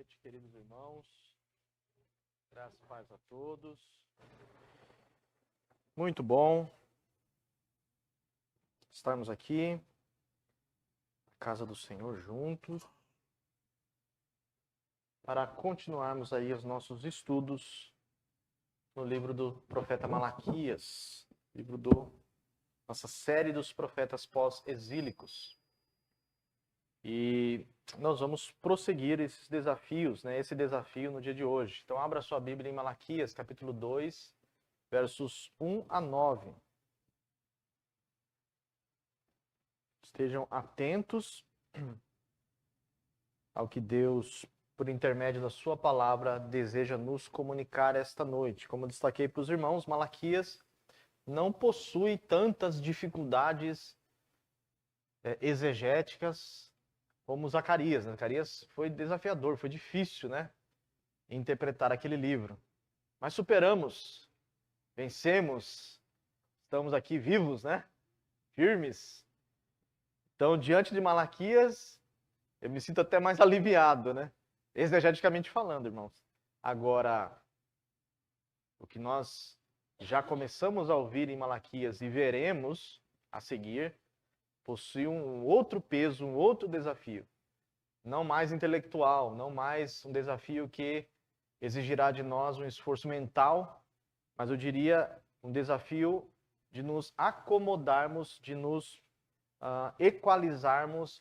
noite, queridos irmãos. Graças e paz a todos. Muito bom estarmos aqui, na casa do Senhor, juntos, para continuarmos aí os nossos estudos no livro do profeta Malaquias, nossa série dos profetas pós-exílicos. E nós vamos prosseguir esses desafios, esse desafio no dia de hoje. Então abra sua Bíblia em Malaquias, capítulo 2, versos 1 a 9. Estejam atentos ao que Deus, por intermédio da sua palavra, deseja nos comunicar esta noite. Como eu destaquei para os irmãos, Malaquias não possui tantas dificuldades exegéticas como Zacarias. Zacarias foi desafiador, foi difícil, interpretar aquele livro. Mas superamos, vencemos, estamos aqui vivos, firmes. Então, diante de Malaquias, eu me sinto até mais aliviado, exegeticamente falando, irmãos. Agora, o que nós já começamos a ouvir em Malaquias e veremos a seguir, possui um outro peso, um outro desafio. Não mais intelectual, não mais um desafio que exigirá de nós um esforço mental, mas eu diria um desafio de nos acomodarmos, de nos equalizarmos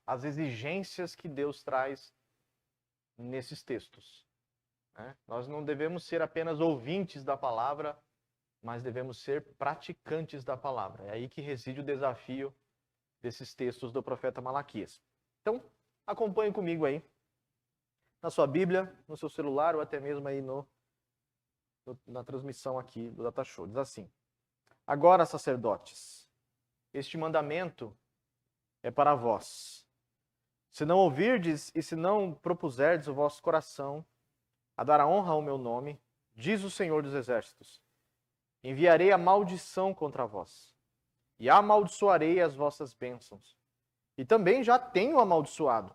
às exigências que Deus traz nesses textos. Nós não devemos ser apenas ouvintes da palavra, mas devemos ser praticantes da palavra. É aí que reside o desafio desses textos do profeta Malaquias. Então, acompanhe comigo aí, na sua Bíblia, no seu celular, ou até mesmo aí na transmissão aqui do Data Show. Diz assim: Agora, sacerdotes, este mandamento é para vós. Se não ouvirdes e se não propuserdes o vosso coração a dar a honra ao meu nome, diz o Senhor dos Exércitos, enviarei a maldição contra vós, e amaldiçoarei as vossas bênçãos. E também já tenho amaldiçoado,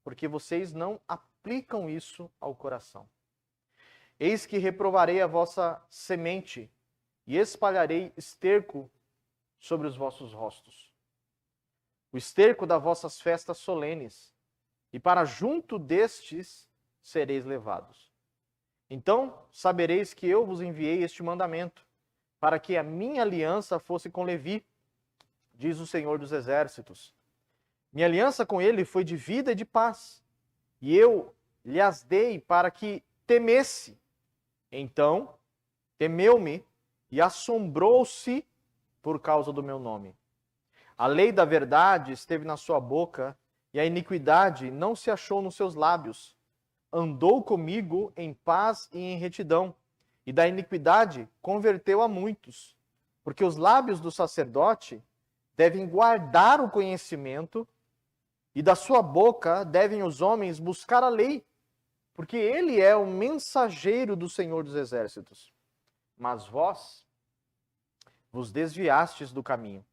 porque vocês não aplicam isso ao coração. Eis que reprovarei a vossa semente e espalharei esterco sobre os vossos rostos. O esterco das vossas festas solenes, e para junto destes sereis levados. Então sabereis que eu vos enviei este mandamento, para que a minha aliança fosse com Levi, diz o Senhor dos Exércitos. Minha aliança com ele foi de vida e de paz, e eu lhe as dei para que temesse. Então temeu-me e assombrou-se por causa do meu nome. A lei da verdade esteve na sua boca, e a iniquidade não se achou nos seus lábios. Andou comigo em paz e em retidão, e da iniquidade converteu a muitos. Porque os lábios do sacerdote devem guardar o conhecimento, e da sua boca devem os homens buscar a lei, porque ele é o mensageiro do Senhor dos Exércitos. Mas vós vos desviastes do caminho.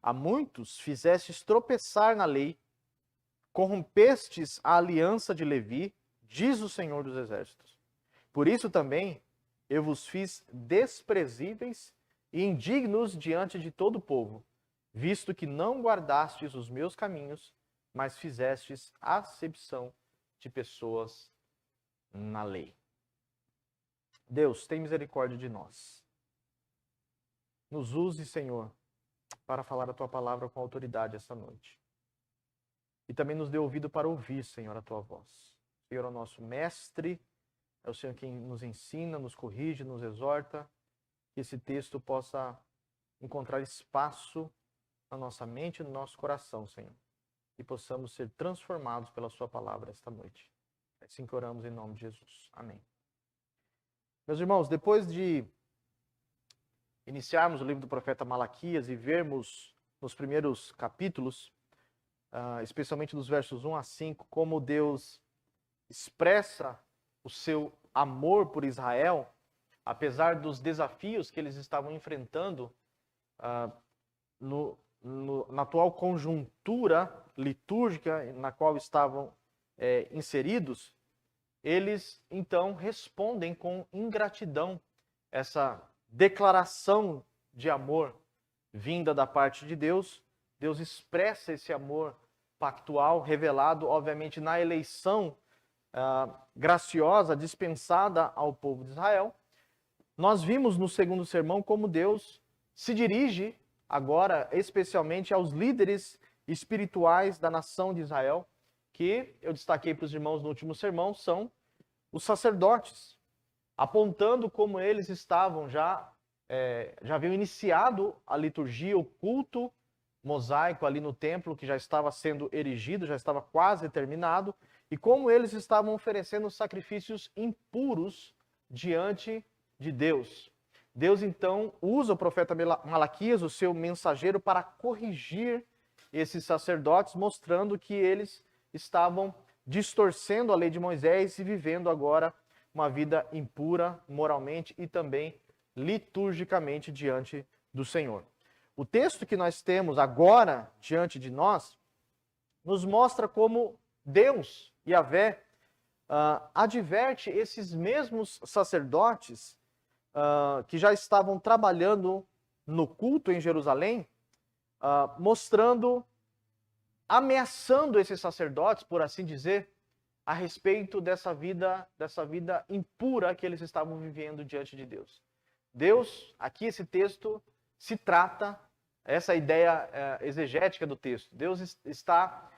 A muitos fizestes tropeçar na lei, corrompestes a aliança de Levi, diz o Senhor dos Exércitos. Por isso também eu vos fiz desprezíveis e indignos diante de todo o povo, visto que não guardastes os meus caminhos, mas fizestes acepção de pessoas na lei. Deus, tem misericórdia de nós. Nos use, Senhor, para falar a Tua palavra com autoridade esta noite. E também nos dê ouvido para ouvir, Senhor, a Tua voz. O Senhor é o nosso mestre, é o Senhor quem nos ensina, nos corrige, nos exorta, que esse texto possa encontrar espaço na nossa mente e no nosso coração, Senhor, e possamos ser transformados pela Sua palavra esta noite. É assim que oramos em nome de Jesus. Amém. Meus irmãos, depois de iniciarmos o livro do profeta Malaquias e vermos nos primeiros capítulos, especialmente dos versos 1 a 5, como Deus expressa o seu amor por Israel, apesar dos desafios que eles estavam enfrentando na atual conjuntura litúrgica na qual estavam inseridos, eles então respondem com ingratidão essa declaração de amor vinda da parte de Deus. Deus expressa esse amor pactual, revelado, obviamente, na eleição graciosa, dispensada ao povo de Israel. Nós vimos no segundo sermão como Deus se dirige agora, especialmente aos líderes espirituais da nação de Israel, que eu destaquei para os irmãos no último sermão, são os sacerdotes, apontando como eles estavam já haviam iniciado a liturgia, o culto mosaico ali no templo, que já estava sendo erigido, já estava quase terminado, e como eles estavam oferecendo sacrifícios impuros diante de Deus. Deus então usa o profeta Malaquias, o seu mensageiro, para corrigir esses sacerdotes, mostrando que eles estavam distorcendo a lei de Moisés e vivendo agora uma vida impura moralmente e também liturgicamente diante do Senhor. O texto que nós temos agora diante de nós nos mostra como Deus, Yahvé, adverte esses mesmos sacerdotes que já estavam trabalhando no culto em Jerusalém, ameaçando esses sacerdotes, por assim dizer, a respeito dessa vida impura que eles estavam vivendo diante de Deus. Deus, aqui esse texto se trata, essa ideia exegética do texto, Deus está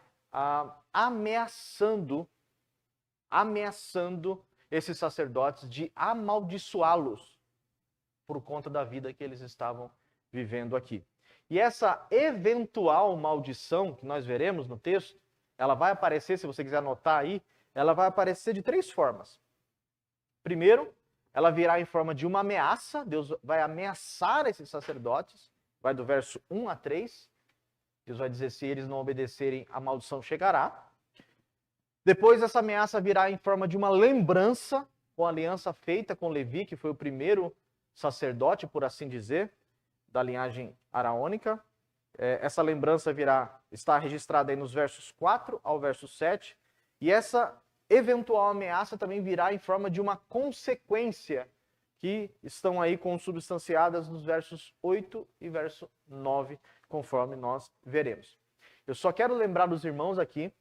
ameaçando esses sacerdotes de amaldiçoá-los por conta da vida que eles estavam vivendo aqui. E essa eventual maldição que nós veremos no texto, ela vai aparecer, se você quiser anotar aí, ela vai aparecer de 3 formas. Primeiro, ela virá em forma de uma ameaça, Deus vai ameaçar esses sacerdotes, vai do verso 1 a 3, Deus vai dizer, se eles não obedecerem, a maldição chegará. Depois essa ameaça virá em forma de uma lembrança, com a aliança feita com Levi, que foi o primeiro sacerdote, por assim dizer, da linhagem araônica. Essa lembrança está registrada aí nos versos 4 ao verso 7. E essa eventual ameaça também virá em forma de uma consequência, que estão aí consubstanciadas nos versos 8 e verso 9, conforme nós veremos. Eu só quero lembrar dos irmãos aqui,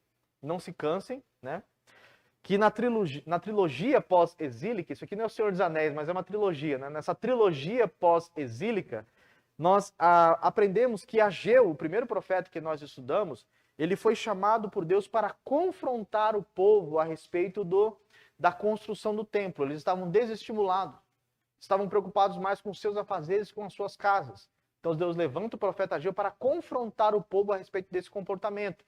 não se cansem, né? Que na trilogia pós-exílica, isso aqui não é o Senhor dos Anéis, mas é uma trilogia, né? Nessa trilogia pós-exílica, nós aprendemos que Ageu, o primeiro profeta que nós estudamos, ele foi chamado por Deus para confrontar o povo a respeito da construção do templo. Eles estavam desestimulados, estavam preocupados mais com seus afazeres, com as suas casas. Então Deus levanta o profeta Ageu para confrontar o povo a respeito desse comportamento.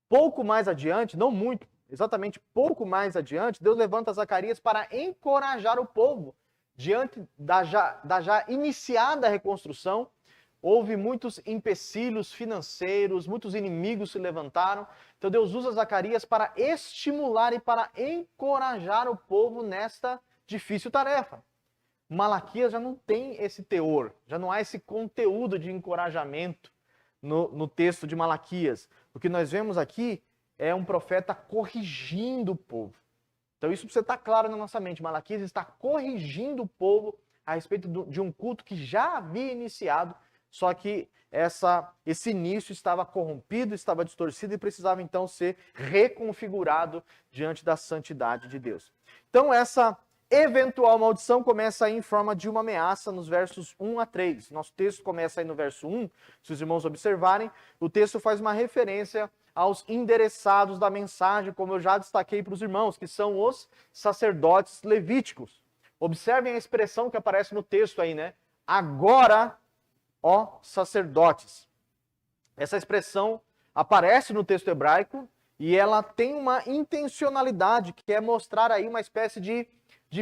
Pouco mais adiante, não muito, exatamente pouco mais adiante, Deus levanta Zacarias para encorajar o povo. Diante da já iniciada reconstrução, houve muitos empecilhos financeiros, muitos inimigos se levantaram. Então Deus usa Zacarias para estimular e para encorajar o povo nesta difícil tarefa. Malaquias já não tem esse teor, já não há esse conteúdo de encorajamento no texto de Malaquias. O que nós vemos aqui é um profeta corrigindo o povo. Então isso precisa estar claro na nossa mente. Malaquias está corrigindo o povo a respeito de um culto que já havia iniciado, só que esse início estava corrompido, estava distorcido e precisava então ser reconfigurado diante da santidade de Deus. Então essa eventual maldição começa aí em forma de uma ameaça nos versos 1 a 3. Nosso texto começa aí no verso 1, se os irmãos observarem, o texto faz uma referência aos endereçados da mensagem, como eu já destaquei para os irmãos, que são os sacerdotes levíticos. Observem a expressão que aparece no texto aí, né? Agora, ó sacerdotes. Essa expressão aparece no texto hebraico e ela tem uma intencionalidade, que é mostrar aí uma espécie de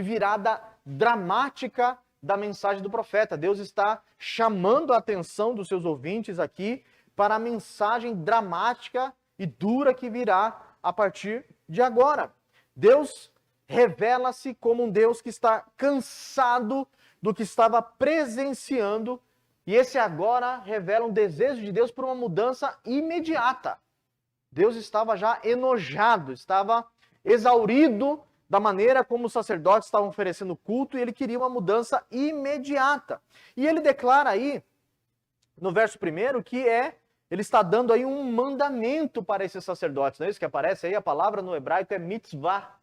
virada dramática da mensagem do profeta. Deus está chamando a atenção dos seus ouvintes aqui para a mensagem dramática e dura que virá a partir de agora. Deus revela-se como um Deus que está cansado do que estava presenciando, e esse agora revela um desejo de Deus por uma mudança imediata. Deus estava já enojado, estava exaurido da maneira como os sacerdotes estavam oferecendo culto, e ele queria uma mudança imediata. E ele declara aí, no verso 1, que ele está dando aí um mandamento para esses sacerdotes. Não é isso que aparece aí? A palavra no hebraico é mitzvah.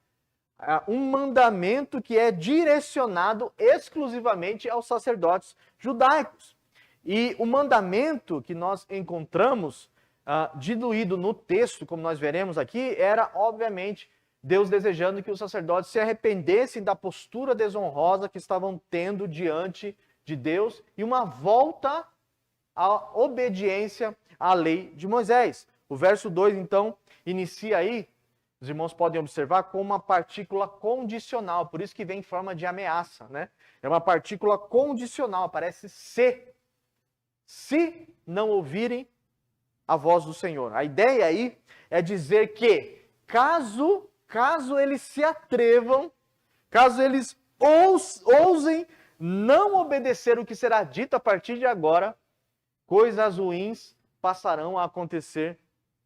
Um mandamento que é direcionado exclusivamente aos sacerdotes judaicos. E o mandamento que nós encontramos diluído no texto, como nós veremos aqui, era, obviamente, Deus desejando que os sacerdotes se arrependessem da postura desonrosa que estavam tendo diante de Deus e uma volta à obediência à lei de Moisés. O verso 2, então, inicia aí, os irmãos podem observar, com uma partícula condicional, por isso que vem em forma de ameaça, né? É uma partícula condicional, aparece se não ouvirem a voz do Senhor. A ideia aí é dizer que, caso eles se atrevam, caso eles ousem não obedecer o que será dito a partir de agora, coisas ruins passarão a acontecer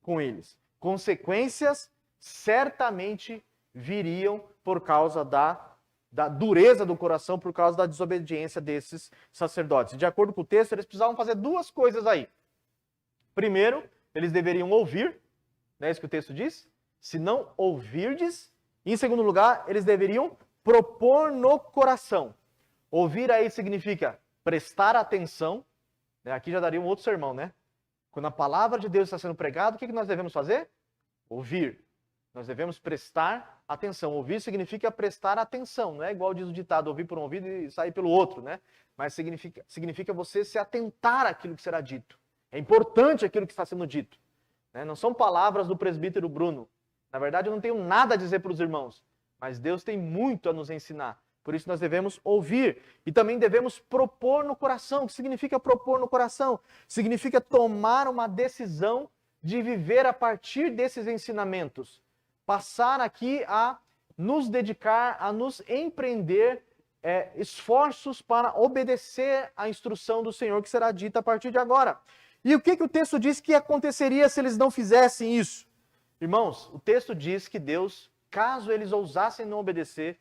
com eles. Consequências certamente viriam por causa da dureza do coração, por causa da desobediência desses sacerdotes. De acordo com o texto, eles precisavam fazer duas coisas aí. Primeiro, eles deveriam ouvir, não é isso que o texto diz? Se não ouvirdes. E, em segundo lugar, eles deveriam propor no coração. Ouvir aí significa prestar atenção. Aqui já daria um outro sermão, né? Quando a palavra de Deus está sendo pregada, o que nós devemos fazer? Ouvir. Nós devemos prestar atenção. Ouvir significa prestar atenção. Não é igual diz o ditado, ouvir por um ouvido e sair pelo outro, né? Mas significa você se atentar àquilo que será dito. É importante aquilo que está sendo dito. Né? Não são palavras do presbítero Bruno. Na verdade, eu não tenho nada a dizer para os irmãos. Mas Deus tem muito a nos ensinar. Por isso nós devemos ouvir. E também devemos propor no coração. O que significa propor no coração? Significa tomar uma decisão de viver a partir desses ensinamentos. Passar aqui a nos dedicar, a nos empreender esforços para obedecer à instrução do Senhor que será dita a partir de agora. E o que o texto diz que aconteceria se eles não fizessem isso? Irmãos, o texto diz que Deus, caso eles ousassem não obedecer,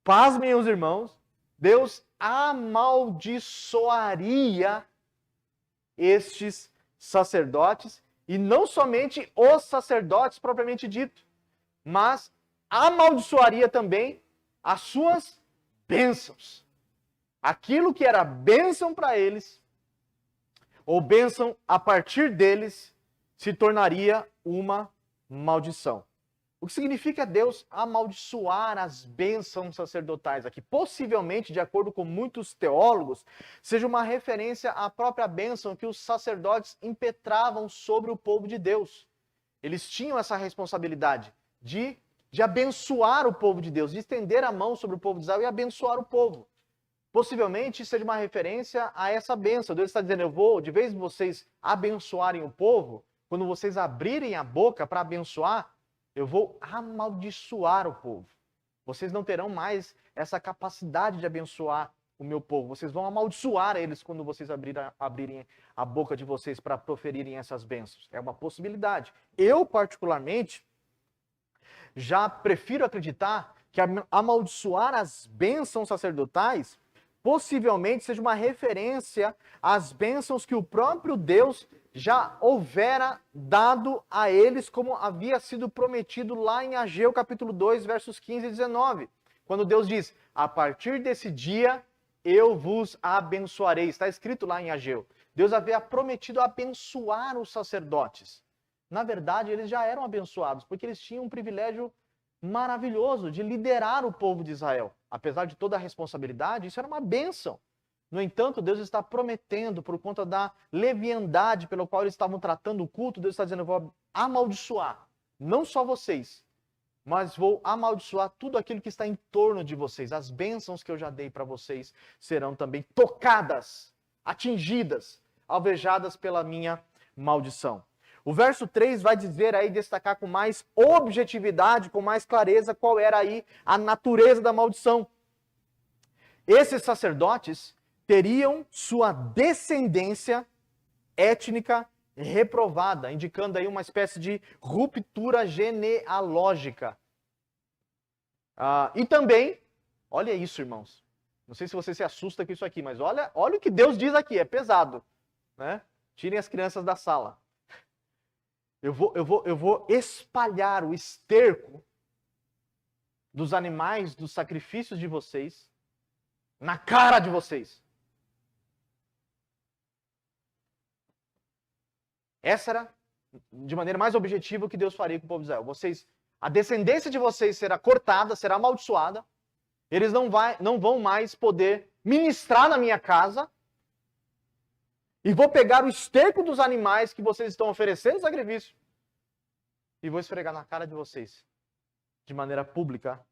pasmem os irmãos, Deus amaldiçoaria estes sacerdotes, e não somente os sacerdotes propriamente dito, mas amaldiçoaria também as suas bênçãos. Aquilo que era bênção para eles, ou bênção a partir deles, se tornaria uma maldição. O que significa Deus amaldiçoar as bênçãos sacerdotais aqui? Possivelmente, de acordo com muitos teólogos, seja uma referência à própria bênção que os sacerdotes impetravam sobre o povo de Deus. Eles tinham essa responsabilidade de abençoar o povo de Deus, de estender a mão sobre o povo de Israel e abençoar o povo. Possivelmente seja uma referência a essa bênção. Deus está dizendo, eu vou, de vez em vocês abençoarem o povo, quando vocês abrirem a boca para abençoar, eu vou amaldiçoar o povo. Vocês não terão mais essa capacidade de abençoar o meu povo. Vocês vão amaldiçoar eles quando vocês abrirem a boca de vocês para proferirem essas bênçãos. É uma possibilidade. Eu, particularmente, já prefiro acreditar que amaldiçoar as bênçãos sacerdotais possivelmente seja uma referência às bênçãos que o próprio Deus já houvera dado a eles, como havia sido prometido lá em Ageu capítulo 2, versos 15 e 19. Quando Deus diz, a partir desse dia eu vos abençoarei. Está escrito lá em Ageu. Deus havia prometido abençoar os sacerdotes. Na verdade, eles já eram abençoados, porque eles tinham um privilégio maravilhoso de liderar o povo de Israel. Apesar de toda a responsabilidade, isso era uma bênção. No entanto, Deus está prometendo, por conta da leviandade pela qual eles estavam tratando o culto, Deus está dizendo, eu vou amaldiçoar, não só vocês, mas vou amaldiçoar tudo aquilo que está em torno de vocês. As bênçãos que eu já dei para vocês serão também tocadas, atingidas, alvejadas pela minha maldição. O verso 3 vai dizer aí, destacar com mais objetividade, com mais clareza, qual era aí a natureza da maldição. Esses sacerdotes teriam sua descendência étnica reprovada, indicando aí uma espécie de ruptura genealógica. E também, olha isso, irmãos. Não sei se você se assusta com isso aqui, mas olha o que Deus diz aqui, é pesado. Né? Tirem as crianças da sala. Eu vou espalhar o esterco dos animais, dos sacrifícios de vocês, na cara de vocês. Essa era, de maneira mais objetiva, o que Deus faria com o povo de Israel. A descendência de vocês será cortada, será amaldiçoada. Eles não vão mais poder ministrar na minha casa. E vou pegar o esterco dos animais que vocês estão oferecendo sacrifício e vou esfregar na cara de vocês, de maneira pública.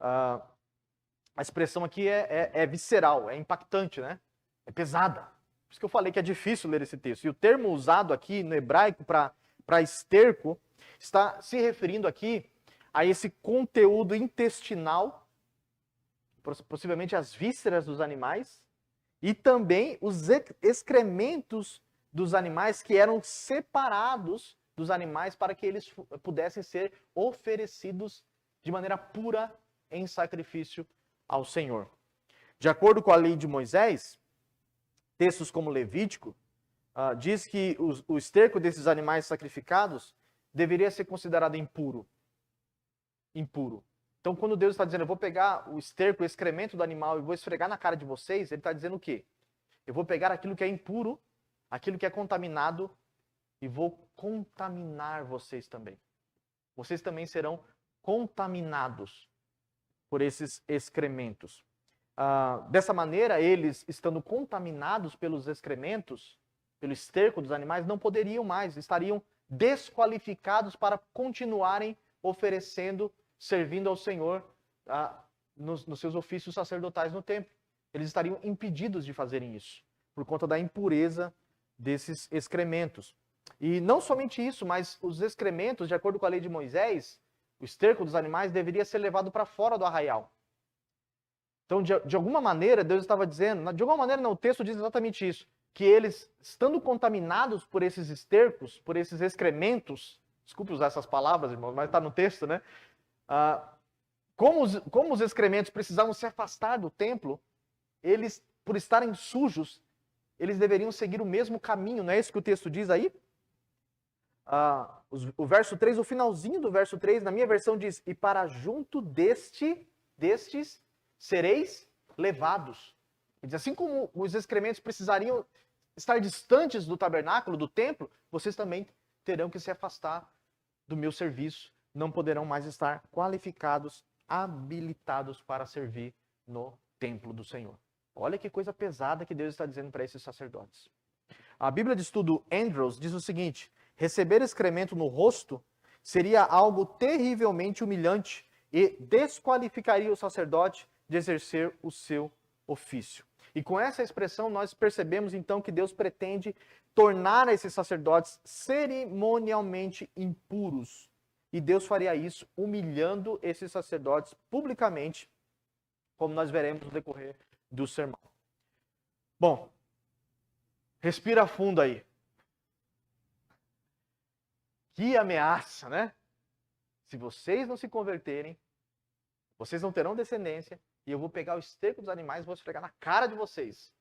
A expressão aqui é visceral, é impactante, né? É pesada. Por isso que eu falei que é difícil ler esse texto. E o termo usado aqui no hebraico para esterco está se referindo aqui a esse conteúdo intestinal, possivelmente as vísceras dos animais, e também os excrementos dos animais que eram separados dos animais para que eles pudessem ser oferecidos de maneira pura em sacrifício ao Senhor. De acordo com a lei de Moisés, textos como Levítico, diz que o esterco desses animais sacrificados deveria ser considerado impuro. Impuro. Então, quando Deus está dizendo, eu vou pegar o esterco, o excremento do animal e vou esfregar na cara de vocês, ele está dizendo o quê? Eu vou pegar aquilo que é impuro, aquilo que é contaminado, e vou contaminar vocês também. Vocês também serão contaminados por esses excrementos. Dessa maneira, eles, estando contaminados pelos excrementos, pelo esterco dos animais, não poderiam mais, estariam desqualificados para continuarem oferecendo, servindo ao Senhor nos seus ofícios sacerdotais no templo. Eles estariam impedidos de fazerem isso, por conta da impureza desses excrementos. E não somente isso, mas os excrementos, de acordo com a lei de Moisés, o esterco dos animais deveria ser levado para fora do arraial. Então, de alguma maneira, Deus estava dizendo, de alguma maneira não, o texto diz exatamente isso, que eles, estando contaminados por esses estercos, por esses excrementos, desculpe usar essas palavras, irmãos, mas está no texto, né? Como os excrementos precisavam se afastar do templo, eles, por estarem sujos, eles deveriam seguir o mesmo caminho, não é isso que o texto diz aí? O verso 3, o finalzinho do verso 3, na minha versão diz, e para junto destes sereis levados. Ele diz, assim como os excrementos precisariam estar distantes do tabernáculo, do templo, vocês também terão que se afastar do meu serviço, não poderão mais estar qualificados, habilitados para servir no templo do Senhor. Olha que coisa pesada que Deus está dizendo para esses sacerdotes. A Bíblia de Estudo Andrews diz o seguinte, receber excremento no rosto seria algo terrivelmente humilhante e desqualificaria o sacerdote de exercer o seu ofício. E com essa expressão nós percebemos então que Deus pretende tornar esses sacerdotes cerimonialmente impuros. E Deus faria isso humilhando esses sacerdotes publicamente, como nós veremos no decorrer do sermão. Bom, respira fundo aí. Que ameaça, né? Se vocês não se converterem, vocês não terão descendência, e eu vou pegar o esterco dos animais e vou esfregar na cara de vocês.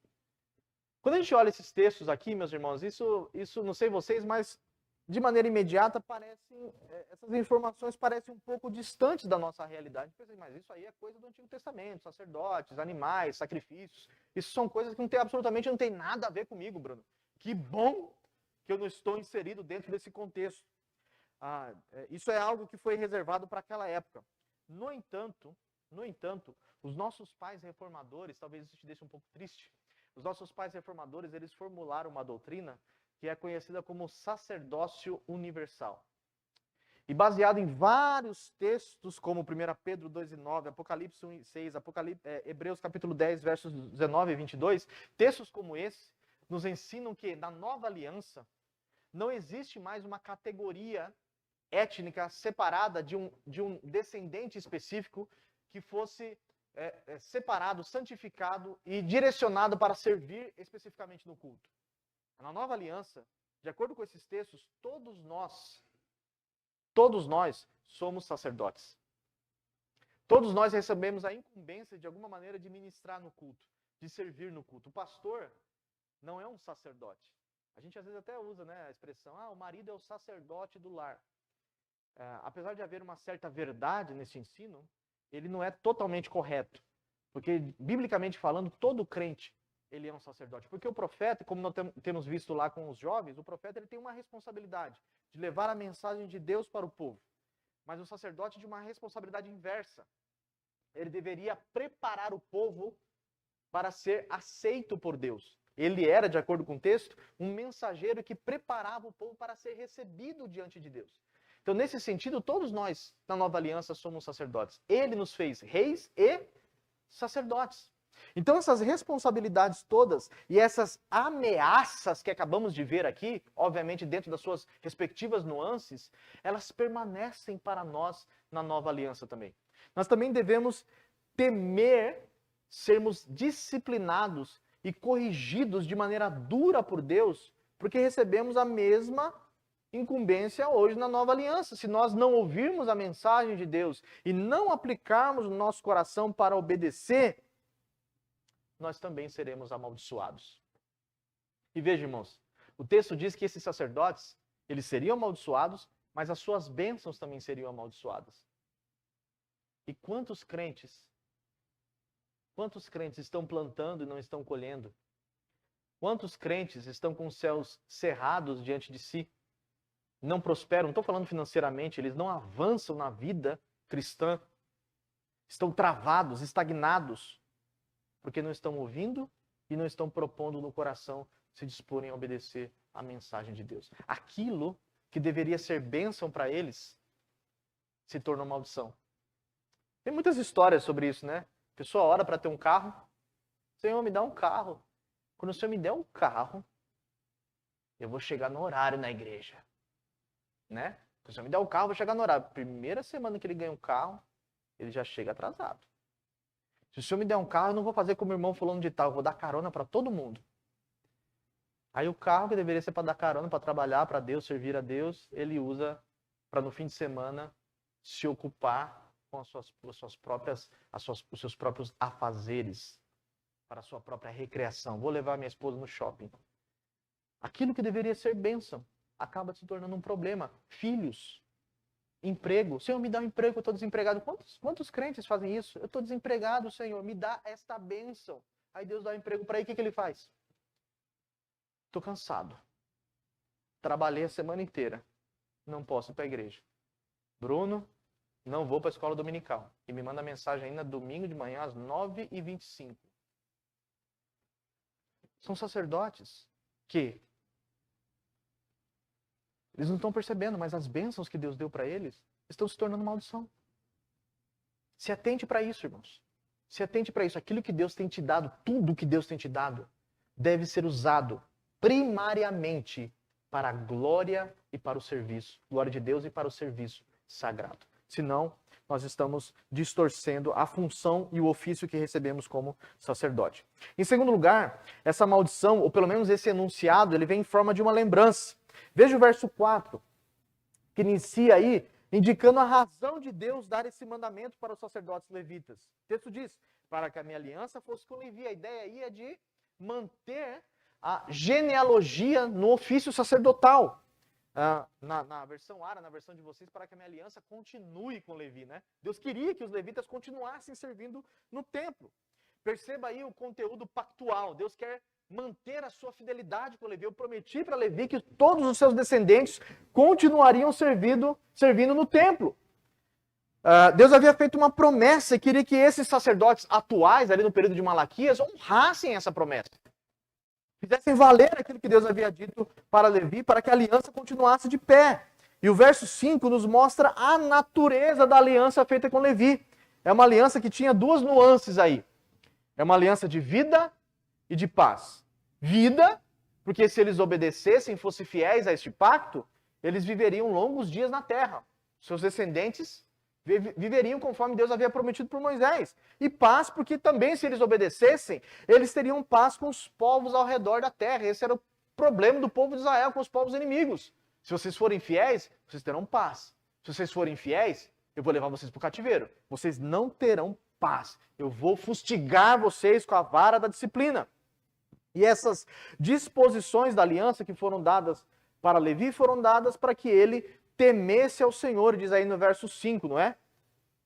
Quando a gente olha esses textos aqui, meus irmãos, isso não sei vocês, mas de maneira imediata essas informações parecem um pouco distantes da nossa realidade. Mas isso aí é coisa do Antigo Testamento, sacerdotes, animais, sacrifícios. Isso são coisas que absolutamente não tem nada a ver comigo, Bruno. Que bom que eu não estou inserido dentro desse contexto. Isso é algo que foi reservado para aquela época. No entanto, os nossos pais reformadores, talvez isso te deixe um pouco triste, os nossos pais reformadores, eles formularam uma doutrina que é conhecida como sacerdócio universal. E baseado em vários textos, como 1 Pedro 2:9, Apocalipse 1:6, Hebreus capítulo 10, versos 19 e 22, textos como esse nos ensinam que na nova aliança não existe mais uma categoria étnica separada de um descendente específico que fosse separado, santificado e direcionado para servir especificamente no culto. Na nova aliança, de acordo com esses textos, todos nós somos sacerdotes. Todos nós recebemos a incumbência, de alguma maneira, de ministrar no culto, de servir no culto. O pastor não é um sacerdote. A gente às vezes até usa, né, a expressão, o marido é o sacerdote do lar. Apesar de haver uma certa verdade nesse ensino, ele não é totalmente correto. Porque, biblicamente falando, todo crente, ele é um sacerdote. Porque o profeta, como nós temos visto lá com os jovens, o profeta ele tem uma responsabilidade de levar a mensagem de Deus para o povo. Mas o sacerdote de uma responsabilidade inversa. Ele deveria preparar o povo para ser aceito por Deus. Ele era, de acordo com o texto, um mensageiro que preparava o povo para ser recebido diante de Deus. Então, nesse sentido, todos nós, na Nova Aliança, somos sacerdotes. Ele nos fez reis e sacerdotes. Então, essas responsabilidades todas e essas ameaças que acabamos de ver aqui, obviamente dentro das suas respectivas nuances, elas permanecem para nós na Nova Aliança também. Nós também devemos temer sermos disciplinados e corrigidos de maneira dura por Deus, porque recebemos a mesma incumbência hoje na Nova Aliança. Se nós não ouvirmos a mensagem de Deus e não aplicarmos o nosso coração para obedecer, nós também seremos amaldiçoados. E veja, irmãos, o texto diz que esses sacerdotes, eles seriam amaldiçoados, mas as suas bênçãos também seriam amaldiçoadas. E quantos crentes estão plantando e não estão colhendo? Quantos crentes estão com os céus cerrados diante de si? Não prosperam, não estou falando financeiramente, eles não avançam na vida cristã. Estão travados, estagnados, porque não estão ouvindo e não estão propondo no coração se disporem a obedecer à mensagem de Deus. Aquilo que deveria ser bênção para eles se tornou maldição. Tem muitas histórias sobre isso, né? A pessoa ora para ter um carro. Senhor, me dá um carro. Quando o Senhor me der um carro, eu vou chegar no horário na igreja. Né? Se o Senhor me der um carro, eu vou chegar no horário. Primeira semana que ele ganha um carro, ele já chega atrasado. Se o Senhor me der um carro, eu não vou fazer como o irmão fulano de tal, eu vou dar carona para todo mundo. Aí o carro que deveria ser para dar carona, para trabalhar, para Deus, servir a Deus, ele usa para no fim de semana se ocupar com os seus próprios afazeres, para a sua própria recreação. Vou levar minha esposa no shopping. Aquilo que deveria ser bênção acaba se tornando um problema. Filhos, emprego. Senhor, me dá um emprego, eu estou desempregado. Quantos crentes fazem isso? Eu estou desempregado, Senhor, me dá esta bênção. Aí Deus dá um emprego para ele, o que ele faz? Estou cansado. Trabalhei a semana inteira. Não posso ir para a igreja. Bruno, não vou para a escola dominical. E me manda mensagem ainda domingo de manhã às 9h25. São sacerdotes que eles não estão percebendo, mas as bênçãos que Deus deu para eles estão se tornando maldição. Se atente para isso, irmãos. Se atente para isso. Aquilo que Deus tem te dado, tudo que Deus tem te dado, deve ser usado primariamente para a glória e para o serviço. Glória de Deus e para o serviço sagrado. Senão, nós estamos distorcendo a função e o ofício que recebemos como sacerdote. Em segundo lugar, essa maldição, ou pelo menos esse enunciado, ele vem em forma de uma lembrança. Veja o verso 4, que inicia aí, indicando a razão de Deus dar esse mandamento para os sacerdotes levitas. O texto diz, para que a minha aliança fosse com Levi. A ideia aí é de manter a genealogia no ofício sacerdotal. Na versão Ara, na versão de vocês, para que a minha aliança continue com Levi, né? Deus queria que os levitas continuassem servindo no templo. Perceba aí o conteúdo pactual. Deus quer manter a sua fidelidade com Levi. Eu prometi para Levi que todos os seus descendentes continuariam servindo no templo. Deus havia feito uma promessa e queria que esses sacerdotes atuais, ali no período de Malaquias, honrassem essa promessa. Fizessem valer aquilo que Deus havia dito para Levi, para que a aliança continuasse de pé. E o verso 5 nos mostra a natureza da aliança feita com Levi. É uma aliança que tinha duas nuances aí. É uma aliança de vida e de paz. Vida, porque se eles obedecessem, fossem fiéis a este pacto, eles viveriam longos dias na terra. Seus descendentes viveriam conforme Deus havia prometido por Moisés. E paz, porque também se eles obedecessem, eles teriam paz com os povos ao redor da terra. Esse era o problema do povo de Israel com os povos inimigos. Se vocês forem fiéis, vocês terão paz. Se vocês forem infiéis, eu vou levar vocês para o cativeiro. Vocês não terão paz. Eu vou fustigar vocês com a vara da disciplina. E essas disposições da aliança que foram dadas para Levi foram dadas para que ele temesse ao Senhor, diz aí no verso 5, não é?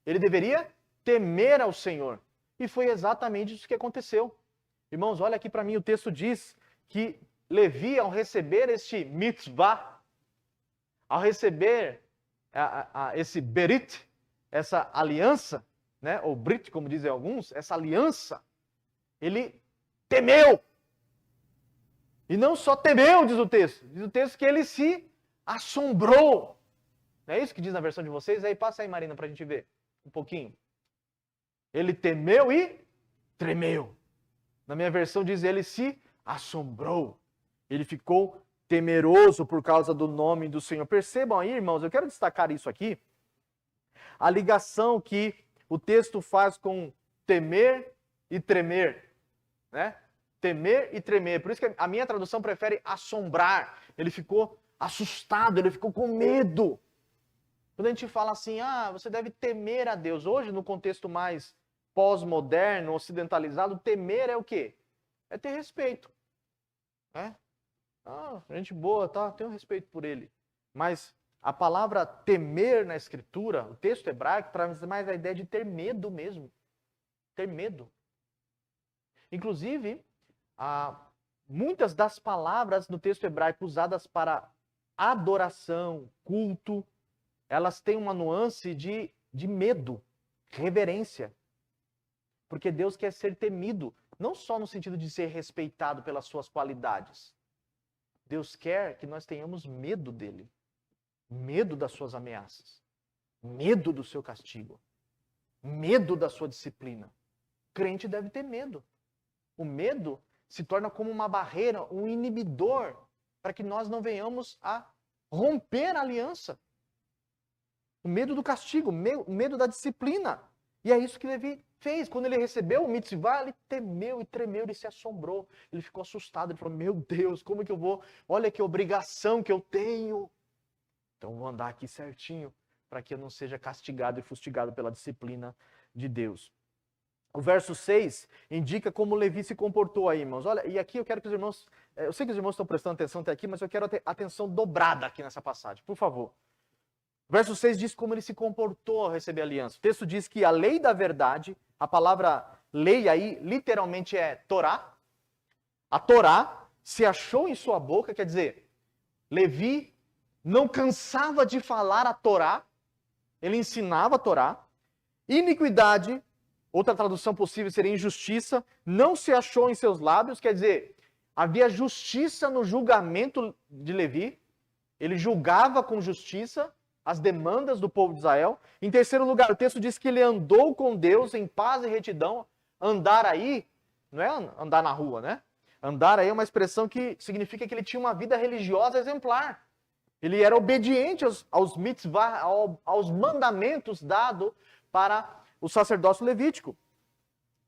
Ele deveria temer ao Senhor. E foi exatamente isso que aconteceu. Irmãos, olha aqui para mim, o texto diz que Levi, ao receber este mitzvah, ao receber esse berit, essa aliança, né, ou brit, como dizem alguns, essa aliança, ele temeu. E não só temeu, diz o texto que ele se assombrou. Não é isso que diz na versão de vocês? Aí passa aí, Marina, para a gente ver um pouquinho. Ele temeu e tremeu. Na minha versão diz, ele se assombrou. Ele ficou temeroso por causa do nome do Senhor. Percebam aí, irmãos, eu quero destacar isso aqui. A ligação que o texto faz com temer e tremer, né? Temer e tremer. Por isso que a minha tradução prefere assombrar. Ele ficou assustado, ele ficou com medo. Quando a gente fala assim, você deve temer a Deus. Hoje, no contexto mais pós-moderno, ocidentalizado, temer é o quê? É ter respeito. É? Gente boa, tá? Tenho respeito por ele. Mas a palavra temer na Escritura, o texto hebraico, traz mais a ideia de ter medo mesmo. Ter medo. Inclusive, muitas das palavras no texto hebraico usadas para adoração, culto, elas têm uma nuance de medo, reverência. Porque Deus quer ser temido, não só no sentido de ser respeitado pelas suas qualidades. Deus quer que nós tenhamos medo dele, medo das suas ameaças, medo do seu castigo, medo da sua disciplina. O crente deve ter medo. O medo se torna como uma barreira, um inibidor, para que nós não venhamos a romper a aliança. O medo do castigo, o medo da disciplina. E é isso que Levi fez. Quando ele recebeu o mitzvah, ele temeu e tremeu, ele se assombrou. Ele ficou assustado, ele falou, meu Deus, como é que eu vou? Olha que obrigação que eu tenho. Então vou andar aqui certinho, para que eu não seja castigado e fustigado pela disciplina de Deus. O verso 6 indica como Levi se comportou aí, irmãos. Olha, e aqui eu quero que os irmãos... Eu sei que os irmãos estão prestando atenção até aqui, mas eu quero ter atenção dobrada aqui nessa passagem, por favor. O verso 6 diz como ele se comportou ao receber a aliança. O texto diz que a lei da verdade, a palavra lei aí literalmente é Torá. A Torá se achou em sua boca, quer dizer, Levi não cansava de falar a Torá, ele ensinava a Torá. Iniquidade, outra tradução possível seria injustiça, não se achou em seus lábios, quer dizer, havia justiça no julgamento de Levi, ele julgava com justiça as demandas do povo de Israel. Em terceiro lugar, o texto diz que ele andou com Deus em paz e retidão. Andar aí, não é andar na rua, né? Andar aí é uma expressão que significa que ele tinha uma vida religiosa exemplar. Ele era obediente aos mitzvah, aos mandamentos dados para o sacerdócio levítico.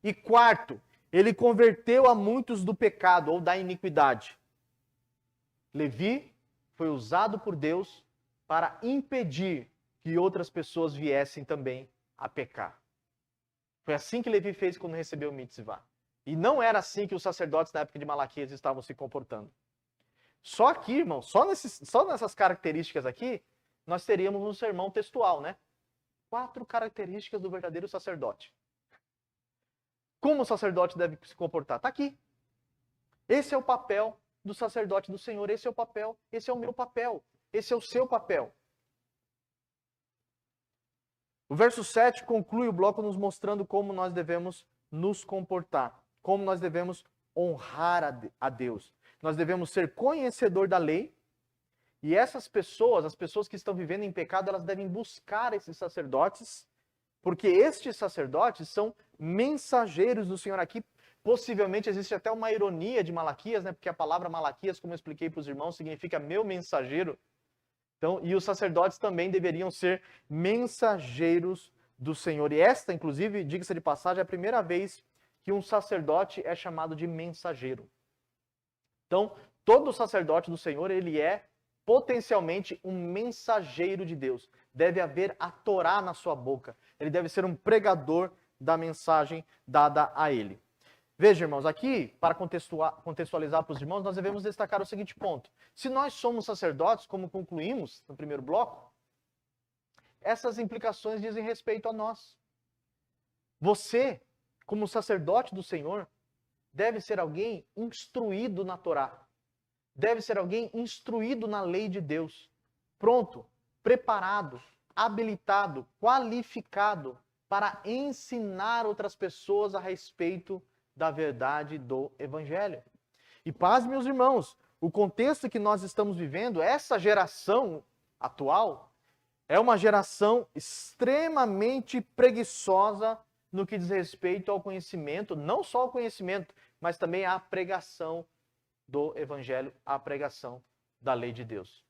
E quarto, ele converteu a muitos do pecado ou da iniquidade. Levi foi usado por Deus para impedir que outras pessoas viessem também a pecar. Foi assim que Levi fez quando recebeu o mitzvah. E não era assim que os sacerdotes na época de Malaquias estavam se comportando. Só aqui, irmão, só nessas características aqui, nós teríamos um sermão textual, né? 4 características do verdadeiro sacerdote. Como o sacerdote deve se comportar? Está aqui. Esse é o papel do sacerdote do Senhor, esse é o papel, esse é o meu papel, esse é o seu papel. O verso 7 conclui o bloco nos mostrando como nós devemos nos comportar, como nós devemos honrar a Deus. Nós devemos ser conhecedor da lei, e essas pessoas, as pessoas que estão vivendo em pecado, elas devem buscar esses sacerdotes, porque estes sacerdotes são mensageiros do Senhor. Aqui, possivelmente, existe até uma ironia de Malaquias, né? Porque a palavra Malaquias, como eu expliquei para os irmãos, significa meu mensageiro. Então, e os sacerdotes também deveriam ser mensageiros do Senhor. E esta, inclusive, diga-se de passagem, é a primeira vez que um sacerdote é chamado de mensageiro. Então, todo sacerdote do Senhor, ele é potencialmente um mensageiro de Deus. deve haver a Torá na sua boca. Ele deve ser um pregador da mensagem dada a ele. Veja, irmãos, aqui, para contextualizar para os irmãos, nós devemos destacar o seguinte ponto. Se nós somos sacerdotes, como concluímos no primeiro bloco, essas implicações dizem respeito a nós. Você, como sacerdote do Senhor, deve ser alguém instruído na Torá. Deve ser alguém instruído na lei de Deus. Pronto, preparado, habilitado, qualificado para ensinar outras pessoas a respeito da verdade do Evangelho. E paz, meus irmãos, o contexto que nós estamos vivendo, essa geração atual, é uma geração extremamente preguiçosa no que diz respeito ao conhecimento, não só ao conhecimento, mas também à pregação do Evangelho, à pregação da lei de Deus.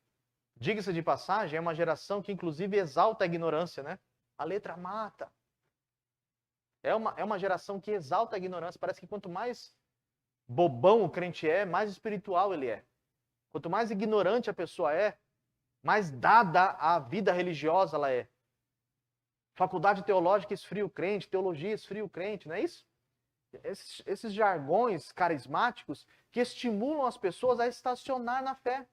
Diga-se de passagem, é uma geração que inclusive exalta a ignorância, né? A letra mata. É uma geração que exalta a ignorância. Parece que quanto mais bobão o crente é, mais espiritual ele é. Quanto mais ignorante a pessoa é, mais dada à vida religiosa ela é. Faculdade teológica esfria o crente, teologia esfria o crente, não é isso? Esses jargões carismáticos que estimulam as pessoas a estacionar na fé.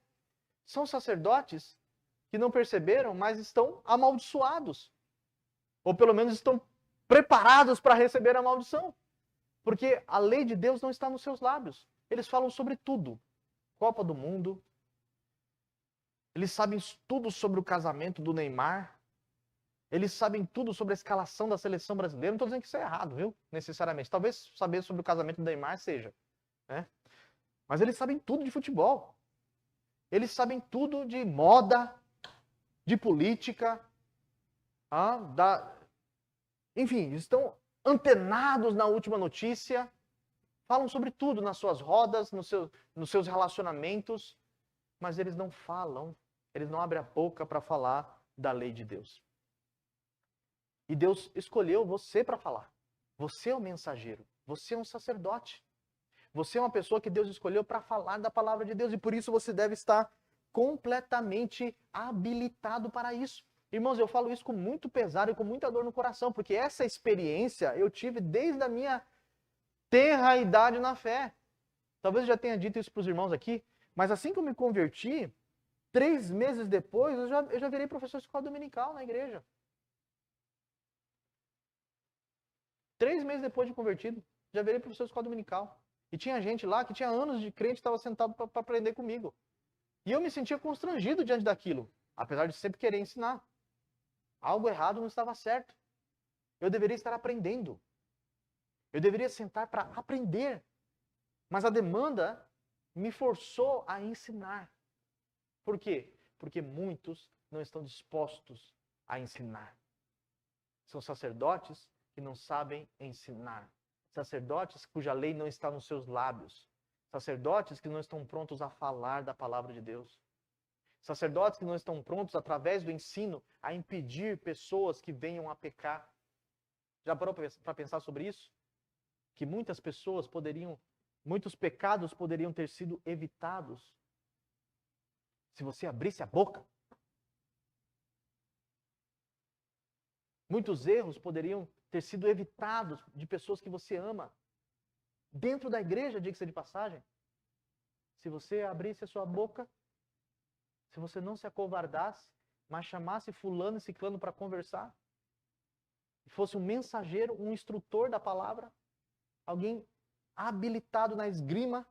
São sacerdotes que não perceberam, mas estão amaldiçoados. Ou pelo menos estão preparados para receber a maldição. Porque a lei de Deus não está nos seus lábios. Eles falam sobre tudo. Copa do Mundo. Eles sabem tudo sobre o casamento do Neymar. Eles sabem tudo sobre a escalação da seleção brasileira. Não estou dizendo que isso é errado, viu? Necessariamente. Talvez saber sobre o casamento do Neymar seja. Né? Mas eles sabem tudo de futebol. Eles sabem tudo de moda, de política, enfim, estão antenados na última notícia, falam sobre tudo nas suas rodas, nos seus relacionamentos, mas eles não falam, eles não abrem a boca para falar da lei de Deus. E Deus escolheu você para falar. Você é um mensageiro, você é um sacerdote. Você é uma pessoa que Deus escolheu para falar da palavra de Deus e por isso você deve estar completamente habilitado para isso. Irmãos, eu falo isso com muito pesar e com muita dor no coração, porque essa experiência eu tive desde a minha tenra idade na fé. Talvez eu já tenha dito isso para os irmãos aqui, mas assim que eu me converti, 3 meses depois, eu já virei professor de escola dominical na igreja. 3 meses depois de convertido, já virei professor de escola dominical. E tinha gente lá que tinha anos de crente e estava sentado para aprender comigo. E eu me sentia constrangido diante daquilo, apesar de sempre querer ensinar. Algo errado não estava certo. Eu deveria estar aprendendo. Eu deveria sentar para aprender. Mas a demanda me forçou a ensinar. Por quê? Porque muitos não estão dispostos a ensinar. São sacerdotes que não sabem ensinar. Sacerdotes cuja lei não está nos seus lábios. Sacerdotes que não estão prontos a falar da palavra de Deus. Sacerdotes que não estão prontos, através do ensino, a impedir pessoas que venham a pecar. Já parou para pensar sobre isso? Que muitas pecados poderiam ter sido evitados se você abrisse a boca. Muitos erros poderiam ter sido evitados de pessoas que você ama. Dentro da igreja, diga-se de passagem. Se você abrisse a sua boca, se você não se acovardasse, mas chamasse fulano e ciclano para conversar, fosse um mensageiro, um instrutor da palavra, alguém habilitado na esgrima,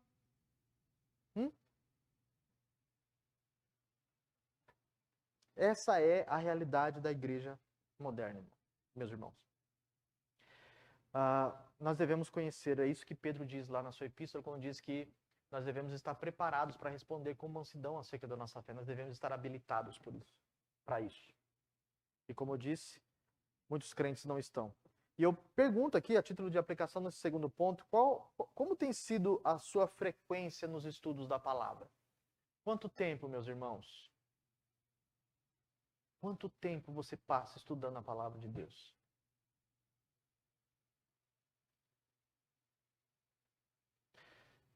Essa é a realidade da igreja moderna, meus irmãos. Nós devemos conhecer, é isso que Pedro diz lá na sua epístola, quando diz que nós devemos estar preparados para responder com mansidão acerca da nossa fé. Nós devemos estar habilitados para isso. E como eu disse, muitos crentes não estão. E eu pergunto aqui, a título de aplicação nesse segundo ponto, como tem sido a sua frequência nos estudos da palavra? Quanto tempo, meus irmãos? Quanto tempo você passa estudando a palavra de Deus?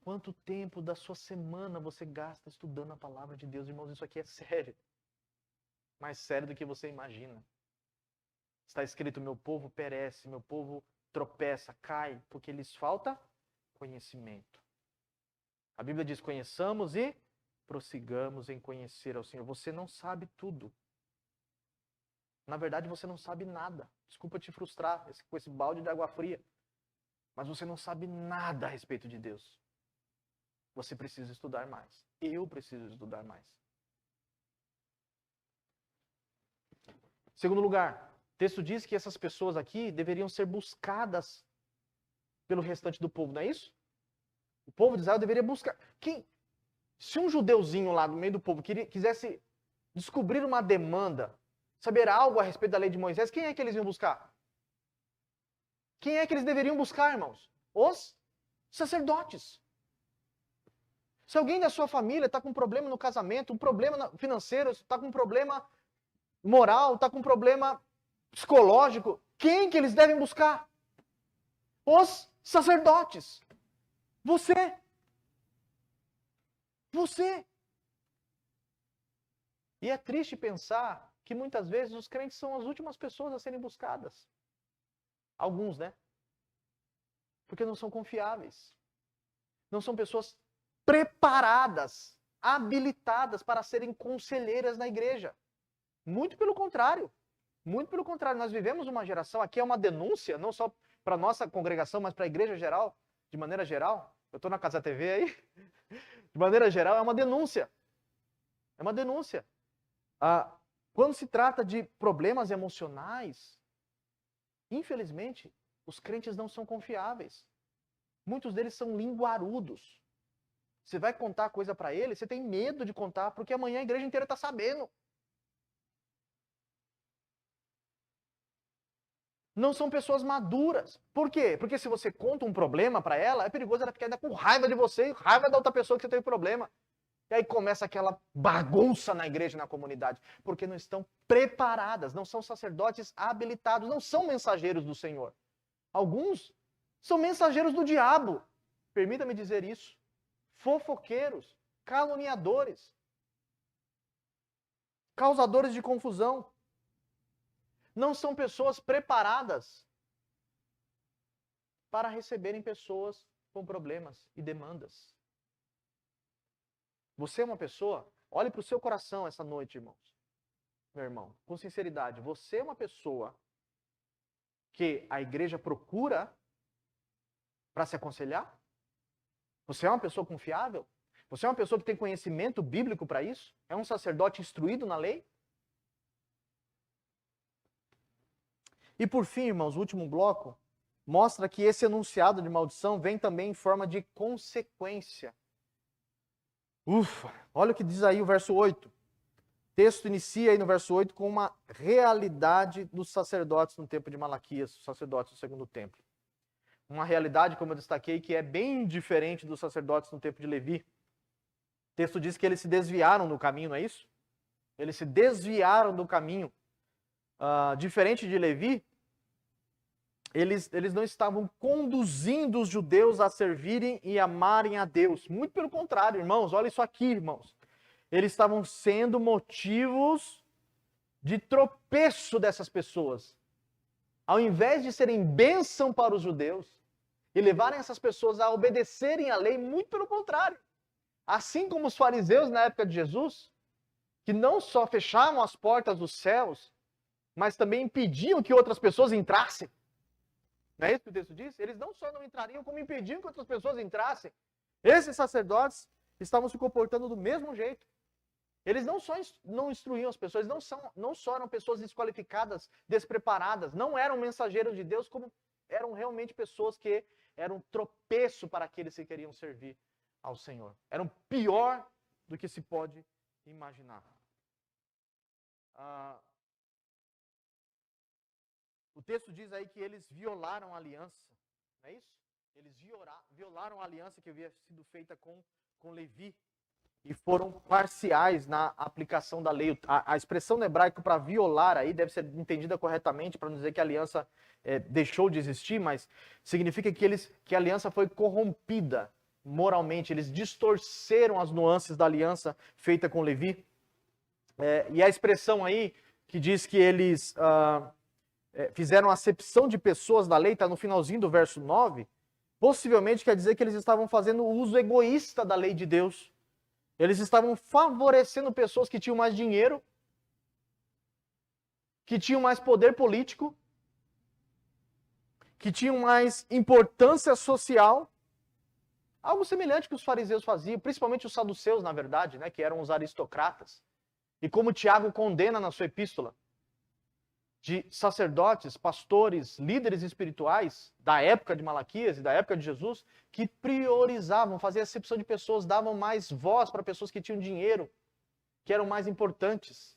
Quanto tempo da sua semana você gasta estudando a palavra de Deus? Irmãos, isso aqui é sério. mais sério do que você imagina. Está escrito, meu povo perece, meu povo tropeça, cai, porque lhes falta conhecimento. A Bíblia diz, conheçamos e prossigamos em conhecer ao Senhor. Você não sabe tudo. Na verdade, você não sabe nada. Desculpa te frustrar com esse balde de água fria. Mas você não sabe nada a respeito de Deus. Você precisa estudar mais. Eu preciso estudar mais. Segundo lugar, o texto diz que essas pessoas aqui deveriam ser buscadas pelo restante do povo, não é isso? O povo de Israel deveria buscar. Se um judeuzinho lá no meio do povo quisesse descobrir uma demanda, saber algo a respeito da lei de Moisés, quem é que eles iam buscar? Quem é que eles deveriam buscar, irmãos? Os sacerdotes. Se alguém da sua família está com um problema no casamento, um problema financeiro, está com um problema moral, está com um problema psicológico, quem que eles devem buscar? Os sacerdotes. Você. E é triste pensar que muitas vezes os crentes são as últimas pessoas a serem buscadas. Alguns, né? Porque não são confiáveis. Não são pessoas preparadas, habilitadas para serem conselheiras na igreja. Muito pelo contrário. Muito pelo contrário. Nós vivemos uma geração, aqui é uma denúncia, não só para a nossa congregação, mas para a igreja geral, de maneira geral. Eu estou na Casa TV aí. De maneira geral, é uma denúncia. É uma denúncia. Quando se trata de problemas emocionais, infelizmente, os crentes não são confiáveis. Muitos deles são linguarudos. Você vai contar coisa para ele, você tem medo de contar, porque amanhã a igreja inteira está sabendo. Não são pessoas maduras. Por quê? Porque se você conta um problema para ela, é perigoso ela ficar ainda com raiva de você e raiva da outra pessoa que você teve problema. E aí começa aquela bagunça na igreja, na comunidade. Porque não estão preparadas, não são sacerdotes habilitados, não são mensageiros do Senhor. Alguns são mensageiros do diabo. Permita-me dizer isso. Fofoqueiros, caluniadores, causadores de confusão. Não são pessoas preparadas para receberem pessoas com problemas e demandas. Você é uma pessoa, olhe para o seu coração essa noite, irmãos. Meu irmão, com sinceridade, você é uma pessoa que a igreja procura para se aconselhar? Você é uma pessoa confiável? Você é uma pessoa que tem conhecimento bíblico para isso? É um sacerdote instruído na lei? E por fim, irmãos, o último bloco mostra que esse enunciado de maldição vem também em forma de consequência. Ufa! Olha o que diz aí o verso 8. O texto inicia aí no verso 8 com uma realidade dos sacerdotes no tempo de Malaquias, os sacerdotes do segundo templo. Uma realidade, como eu destaquei, que é bem diferente dos sacerdotes no tempo de Levi. O texto diz que eles se desviaram do caminho, não é isso? Eles se desviaram do caminho. Diferente de Levi, eles não estavam conduzindo os judeus a servirem e amarem a Deus. Muito pelo contrário, irmãos. Olha isso aqui, irmãos. Eles estavam sendo motivos de tropeço dessas pessoas. Ao invés de serem bênção para os judeus e levarem essas pessoas a obedecerem à lei, muito pelo contrário. Assim como os fariseus na época de Jesus, que não só fechavam as portas dos céus, mas também impediam que outras pessoas entrassem. Não é isso que o texto diz? Eles não só não entrariam, como impediam que outras pessoas entrassem. Esses sacerdotes estavam se comportando do mesmo jeito. Eles não só não instruíam as pessoas, não só eram pessoas desqualificadas, despreparadas, não eram mensageiros de Deus, como eram realmente pessoas que eram tropeço para aqueles que queriam servir ao Senhor. Eram pior do que se pode imaginar. O texto diz aí que eles violaram a aliança, não é isso? Eles violaram a aliança que havia sido feita com Levi e foram parciais na aplicação da lei. A expressão no hebraico para violar aí deve ser entendida corretamente, para não dizer que a aliança deixou de existir, mas significa que a aliança foi corrompida moralmente. Eles distorceram as nuances da aliança feita com Levi. E a expressão aí que diz que eles fizeram acepção de pessoas da lei, está no finalzinho do verso 9, possivelmente quer dizer que eles estavam fazendo uso egoísta da lei de Deus. Eles estavam favorecendo pessoas que tinham mais dinheiro, que tinham mais poder político, que tinham mais importância social. Algo semelhante que os fariseus faziam, principalmente os saduceus, na verdade, né, que eram os aristocratas. E como Tiago condena na sua epístola, de sacerdotes, pastores, líderes espirituais da época de Malaquias e da época de Jesus, que priorizavam, faziam acepção de pessoas, davam mais voz para pessoas que tinham dinheiro, que eram mais importantes.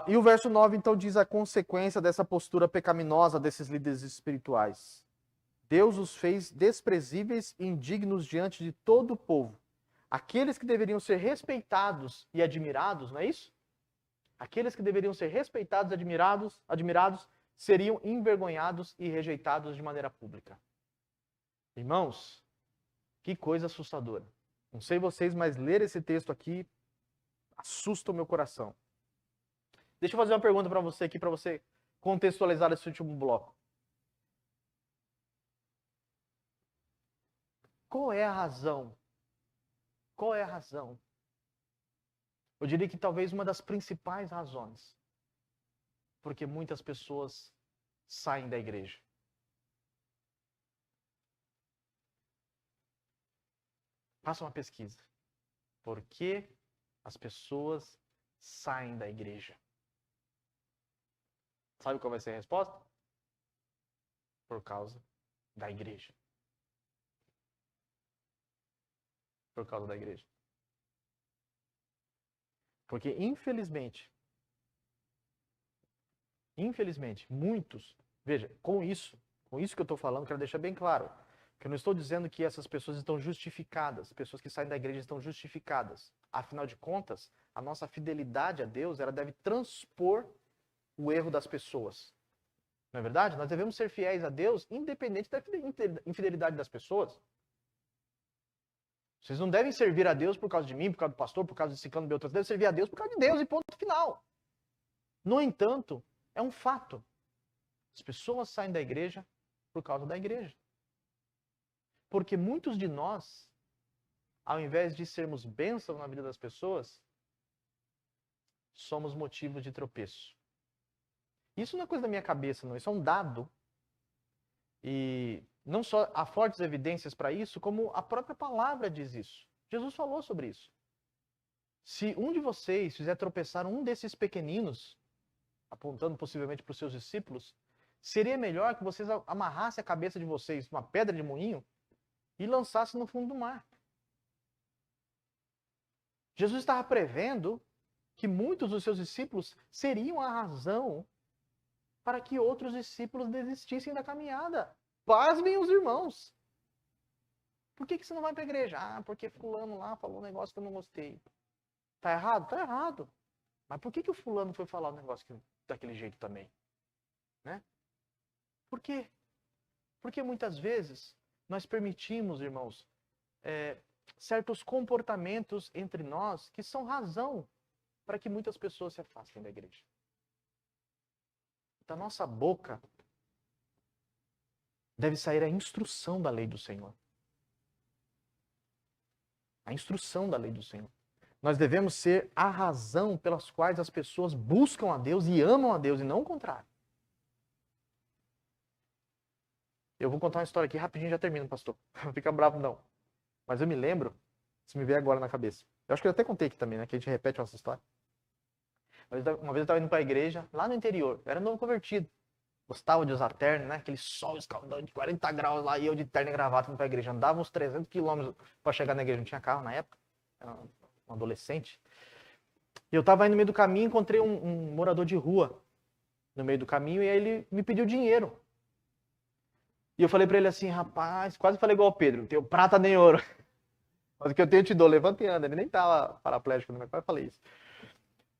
E o verso 9, então, diz a consequência dessa postura pecaminosa desses líderes espirituais. Deus os fez desprezíveis e indignos diante de todo o povo. Aqueles que deveriam ser respeitados e admirados, não é isso? Aqueles que deveriam ser respeitados e admirados seriam envergonhados e rejeitados de maneira pública. Irmãos, que coisa assustadora. Não sei vocês, mas ler esse texto aqui assusta o meu coração. Deixa eu fazer uma pergunta para você aqui, para você contextualizar esse último bloco. Qual é a razão? Qual é a razão? Eu diria que talvez uma das principais razões porque muitas pessoas saem da igreja. Faça uma pesquisa. Por que as pessoas saem da igreja? Sabe qual vai ser a resposta? Por causa da igreja. Por causa da igreja. Porque, infelizmente, muitos, veja, com isso que eu estou falando, quero deixar bem claro, que eu não estou dizendo que essas pessoas estão justificadas, pessoas que saem da igreja estão justificadas. Afinal de contas, a nossa fidelidade a Deus, ela deve transpor o erro das pessoas. Não é verdade? Nós devemos ser fiéis a Deus, independente da infidelidade das pessoas. Vocês não devem servir a Deus por causa de mim, por causa do pastor, por causa de Ciclano Beltrano. Vocês devem servir a Deus por causa de Deus e ponto final. No entanto, é um fato. As pessoas saem da igreja por causa da igreja. Porque muitos de nós, ao invés de sermos bênção na vida das pessoas, somos motivo de tropeço. Isso não é coisa da minha cabeça, não. Isso é um dado. E não só há fortes evidências para isso, como a própria palavra diz isso. Jesus falou sobre isso. Se um de vocês fizer tropeçar um desses pequeninos, apontando possivelmente para os seus discípulos, seria melhor que vocês amarrassem a cabeça de vocês numa pedra de moinho e lançassem no fundo do mar. Jesus estava prevendo que muitos dos seus discípulos seriam a razão para que outros discípulos desistissem da caminhada. Pasmem os irmãos. Por que você não vai para a igreja? Ah, porque fulano lá falou um negócio que eu não gostei. Tá errado? Tá errado. Mas por que o fulano foi falar um negócio daquele jeito também? Né? Por quê? Porque muitas vezes nós permitimos, irmãos, certos comportamentos entre nós que são razão para que muitas pessoas se afastem da igreja. Da nossa boca deve sair a instrução da lei do Senhor. A instrução da lei do Senhor. Nós devemos ser a razão pelas quais as pessoas buscam a Deus e amam a Deus, e não o contrário. Eu vou contar uma história aqui rapidinho e já termino, pastor. Não fica bravo, não. Mas eu me lembro, se me veio agora na cabeça. Eu acho que eu até contei aqui também, né? Que a gente repete essa história. Uma vez eu estava indo para a igreja, lá no interior. Eu era novo convertido. Gostava de usar terno, né? Aquele sol escaldante de 40 graus lá, e eu de terno e gravata indo para a igreja. Andava uns 300 quilômetros para chegar na igreja. Não tinha carro na época. Era um adolescente. E eu estava indo no meio do caminho, encontrei um morador de rua no meio do caminho, e aí ele me pediu dinheiro. E eu falei para ele assim, rapaz, quase falei igual o Pedro, não tenho prata nem ouro. Mas o que eu tenho eu te dou, levanta e anda. Ele nem estava paraplégico, mas eu falei isso.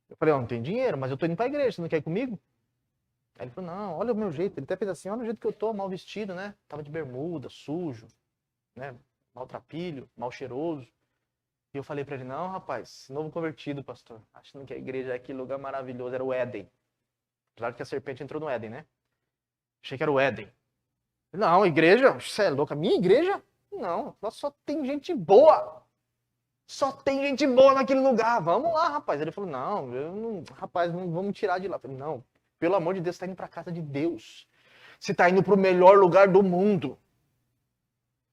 Eu falei, não tenho dinheiro, mas eu tô indo para a igreja, você não quer ir comigo? Aí ele falou, não, olha o meu jeito. Ele até fez assim, olha o jeito que eu tô, mal vestido, né? Tava de bermuda, sujo, né? Maltrapilho, mal cheiroso. E eu falei para ele, não, rapaz, novo convertido, pastor. Achando que a igreja é aquele lugar maravilhoso, era o Éden. Apesar que a serpente entrou no Éden, né? Achei que era o Éden. Não, igreja? Você é louca? Minha igreja? Não, lá só tem gente boa. Só tem gente boa naquele lugar. Vamos lá, rapaz. Ele falou, rapaz, vamos tirar de lá. Eu falei, não, pelo amor de Deus, você está indo para a casa de Deus. Você está indo para o melhor lugar do mundo.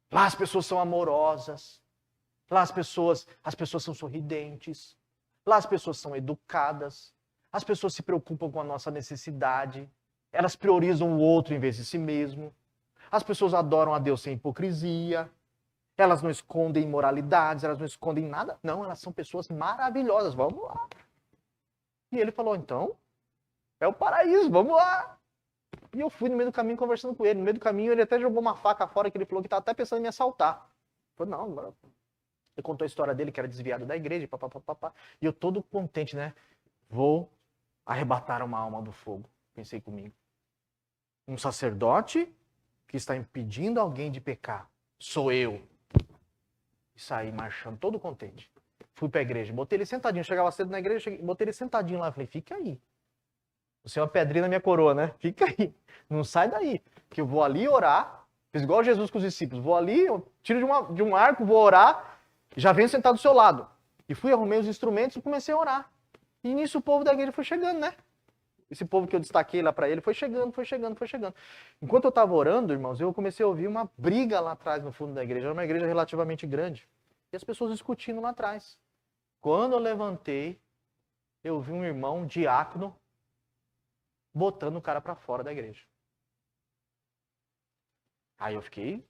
Lá as pessoas são amorosas. Lá as pessoas são sorridentes. Lá as pessoas são educadas. As pessoas se preocupam com a nossa necessidade. Elas priorizam o outro em vez de si mesmo. As pessoas adoram a Deus sem hipocrisia. Elas não escondem imoralidades, elas não escondem nada. Não, elas são pessoas maravilhosas. Vamos lá. E ele falou, então, é o paraíso, vamos lá. E eu fui no meio do caminho conversando com ele. No meio do caminho ele até jogou uma faca fora que ele falou que estava até pensando em me assaltar. Eu falei, não, agora... Ele contou a história dele, que era desviado da igreja, papapá. E eu todo contente, né? Vou arrebatar uma alma do fogo. Pensei comigo. Um sacerdote que está impedindo alguém de pecar. Sou eu. E saí marchando, todo contente. Fui pra igreja, botei ele sentadinho. Chegava cedo na igreja, botei ele sentadinho lá. Falei, fica aí. Você é uma pedrinha na minha coroa, né? Fica aí. Não sai daí. Que eu vou ali orar. Fiz igual Jesus com os discípulos. Vou ali, eu tiro de um arco, vou orar. Já venho sentado do seu lado. E fui, arrumei os instrumentos e comecei a orar. E nisso o povo da igreja foi chegando, né? Esse povo que eu destaquei lá pra ele foi chegando. Enquanto eu tava orando, irmãos, eu comecei a ouvir uma briga lá atrás no fundo da igreja. Era uma igreja relativamente grande. E as pessoas discutindo lá atrás. Quando eu levantei, eu vi um irmão, um diácono, botando o cara pra fora da igreja. Aí eu fiquei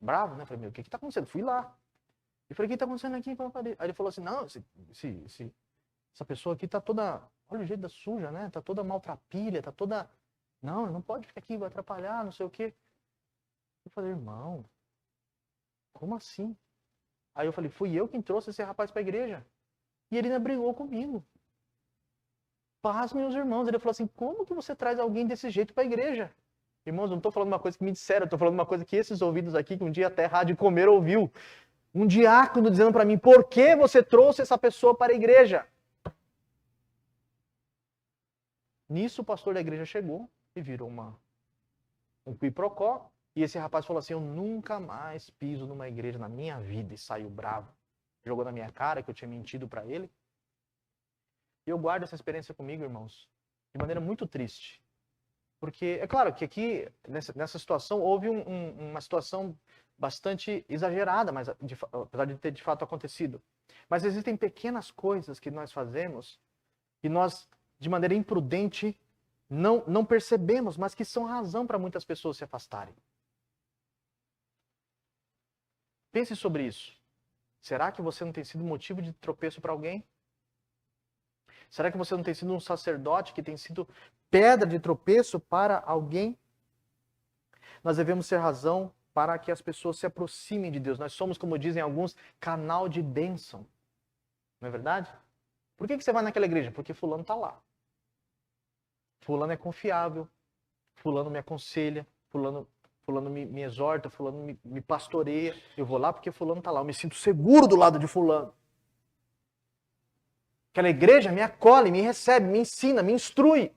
bravo, né? Falei, meu, o que tá acontecendo? Fui lá. Eu falei, o que tá acontecendo aqui? Aí ele falou assim, não, essa pessoa aqui tá toda, olha o jeito da suja, né? Tá toda maltrapilha, tá toda... Não pode ficar aqui, vai atrapalhar, não sei o quê. Eu falei, irmão, como assim? Aí eu falei, fui eu quem trouxe esse rapaz pra igreja. E ele ainda brigou comigo. Paz, meus irmãos. Ele falou assim, como que você traz alguém desse jeito pra igreja? Irmãos, eu não tô falando uma coisa que me disseram, eu tô falando uma coisa que esses ouvidos aqui, que um dia até Rádio Comer ouviu. Um diácono dizendo para mim, por que você trouxe essa pessoa para a igreja? Nisso o pastor da igreja chegou e virou um quiprocó. E esse rapaz falou assim, eu nunca mais piso numa igreja na minha vida. E saiu bravo. Jogou na minha cara que eu tinha mentido para ele. E eu guardo essa experiência comigo, irmãos, de maneira muito triste. Porque, é claro que aqui, nessa situação, houve uma situação bastante exagerada, mas apesar de ter de fato acontecido. Mas existem pequenas coisas que nós fazemos e nós, de maneira imprudente, não percebemos, mas que são razão para muitas pessoas se afastarem. Pense sobre isso. Será que você não tem sido motivo de tropeço para alguém? Será que você não tem sido um sacerdote que tem sido pedra de tropeço para alguém? Nós devemos ser razão para que as pessoas se aproximem de Deus. Nós somos, como dizem alguns, canal de bênção. Não é verdade? Por que você vai naquela igreja? Porque fulano está lá. Fulano é confiável. Fulano me aconselha. Fulano me exorta. Fulano me pastoreia. Eu vou lá porque fulano está lá. Eu me sinto seguro do lado de fulano. Aquela igreja me acolhe, me recebe, me ensina, me instrui.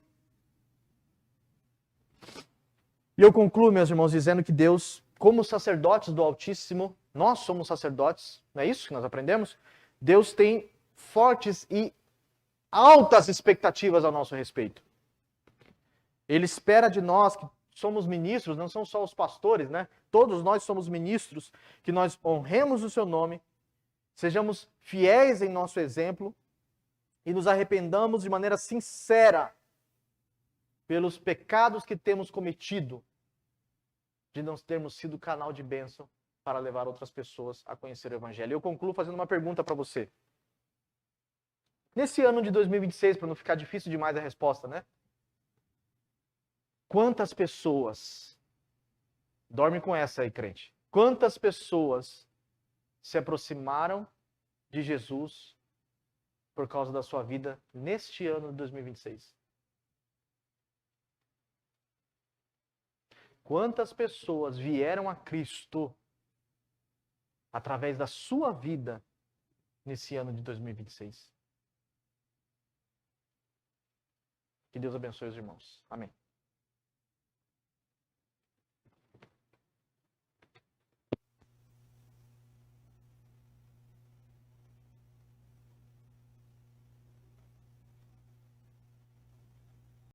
E eu concluo, meus irmãos, dizendo que Deus, como sacerdotes do Altíssimo, nós somos sacerdotes, não é isso que nós aprendemos? Deus tem fortes e altas expectativas ao nosso respeito. Ele espera de nós, que somos ministros, não são só os pastores, né? Todos nós somos ministros, que nós honremos o seu nome, sejamos fiéis em nosso exemplo e nos arrependamos de maneira sincera pelos pecados que temos cometido, de não termos sido canal de bênção para levar outras pessoas a conhecer o Evangelho. Eu concluo fazendo uma pergunta para você. Nesse ano de 2026, para não ficar difícil demais a resposta, né? Quantas pessoas, dorme com essa aí, crente, quantas pessoas se aproximaram de Jesus por causa da sua vida neste ano de 2026? Quantas pessoas vieram a Cristo através da sua vida nesse ano de 2026. Que Deus abençoe os irmãos. Amém.